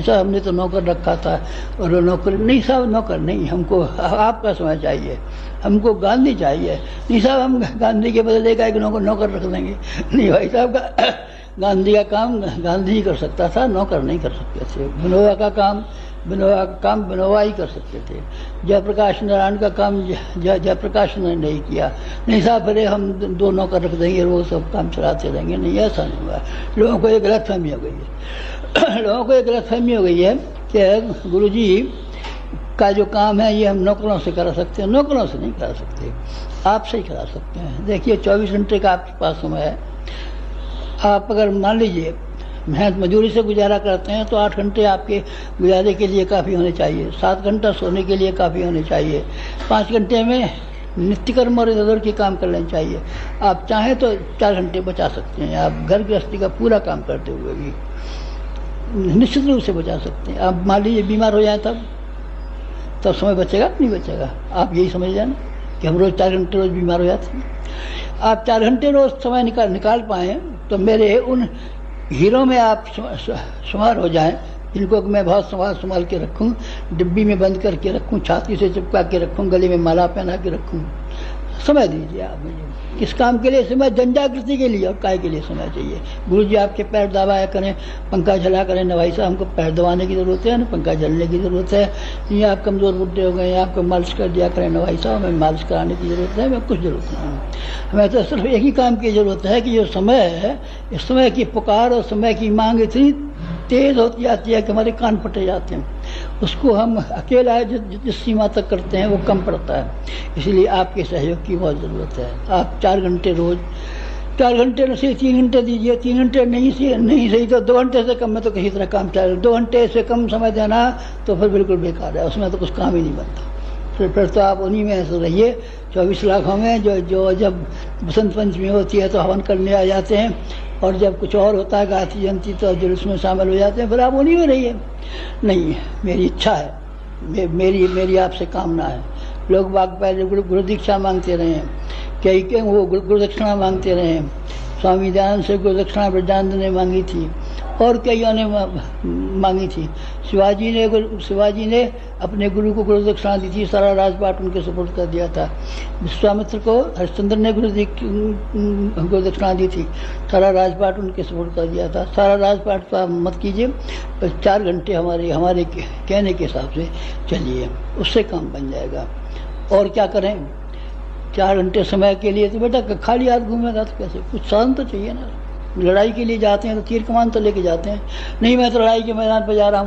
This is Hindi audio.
साहब हमने तो नौकर रखा था और नौकर नहीं साहब, नौकर नहीं, हमको आपका समय चाहिए, हमको गांधी चाहिए। नहीं साहब हम गांधी के बदले का एक नौकर रख देंगे। नहीं भाई साहब, गांधी का काम गांधी ही कर सकता था, नौकर नहीं कर सकते थे। विनोबा का काम विनोबा ही कर सकते थे। जयप्रकाश नारायण का काम जयप्रकाश ने नहीं किया। नहीं साहब फिर हम 2 नौकर रख देंगे, वो सब काम चलाते रहेंगे। नहीं, ऐसा नहीं हुआ। लोगों को एक गलतफहमी हो गई है लोगों को एक गलतफहमी हो गई है कि गुरुजी का जो काम है ये हम नौकरों से करा सकते हैं। नौकरों से नहीं करा सकते, आपसे ही करा सकते हैं। देखिए 24 घंटे का आपके पास समय है। आप अगर मान लीजिए मेहनत मजदूरी से गुजारा करते हैं तो 8 घंटे आपके गुजारे के लिए काफ़ी होने चाहिए, 7 घंटा सोने के लिए काफ़ी होने चाहिए, 5 घंटे में नित्य कर्म और इधर के काम कर लेना चाहिए। आप चाहें तो 4 घंटे बचा सकते हैं। आप घर गृहस्थी का पूरा काम करते हुए भी निश्चित रूप से बचा सकते हैं। आप मान लीजिए बीमार हो जाए तब समय बचेगा नहीं बचेगा? आप यही समझ जाए कि हम रोज़ 4 घंटे रोज़ बीमार हो जाते हैं। आप 4 घंटे रोज़ समय निकाल पाएँ तो मेरे उन हीरो में आप शुमार हो जाएं, जिनको मैं बहुत संभाल के रखूं, डिब्बी में बंद करके रखूं, छाती से चिपका के रखूं, गले में माला पहना के रखूं। समय दीजिए आप मुझे। किस काम के लिए समय? जनजागृति के लिए। और काय के लिए समय चाहिए? गुरुजी आपके पैर दबाया करें, पंखा झला करें। न भाई साहब हमको पैर दबाने की ज़रूरत है, न पंखा झलने की ज़रूरत है। ये आप कमज़ोर बुढ़े हो गए, आपको मालिश कर दिया करें। न भाई साहब हमें मालिश कराने की ज़रूरत है, हमें कुछ ज़रूरत नहीं है। हमें तो सिर्फ एक ही काम की ज़रूरत है कि जो समय है, इस समय की पुकार और समय की मांग इतनी तेज़ होती जाती है कि हमारे कान फटे जाते हैं। उसको हम अकेला जिस सीमा तक करते हैं वो कम पड़ता है। इसलिए आपके सहयोग की बहुत ज़रूरत है। आप 4 घंटे रोज़, 4 घंटे न सही 3 घंटे दीजिए। 3 घंटे नहीं सही तो 2 घंटे से कम में तो किसी तरह काम चले। 2 घंटे से कम समय देना तो फिर बिल्कुल बेकार है, उसमें तो कुछ काम ही नहीं बनता। फिर तो आप उन्हीं में ऐसे रहिए 24 लाखों में जो जब बसंत पंचमी होती है तो हवन करने आ जाते हैं, और जब कुछ और होता है गायत्री जयंती तो जुलूस में शामिल हो जाते हैं। फिर आप उन्हीं में रहिए। नहीं, मेरी इच्छा है, मेरी आपसे कामना है। लोग बाग पहले गुरु दीक्षा मांगते रहे हैं, कई वो गुरु दक्षिणा मांगते रहे हैं। स्वामी दयानंद से गुरु दक्षिणा ब्रजानंद ने मांगी थी और कईयों ने मांगी थी। शिवाजी ने अपने गुरु को गुरु दक्षिणा दी थी, सारा राजपाट उनके सुपुर्द कर दिया था। विश्वामित्र को हरिश्चंद्र ने गुरु दक्षिणा दी थी, सारा राजपाट उनके सुपुर्द कर दिया था। सारा राजपाट तो आप मत कीजिए, बस 4 घंटे हमारे कहने के हिसाब से चलिए, उससे काम बन जाएगा। और क्या करें? 4 घंटे समय के लिए तो बेटा खाली हाथ घूमेगा तो कैसे? कुछ साधन तो चाहिए ना। लड़ाई के लिए जाते हैं तो तीर कमान तो लेके जाते हैं। नहीं, मैं तो लड़ाई के मैदान पर जा रहा हूँ।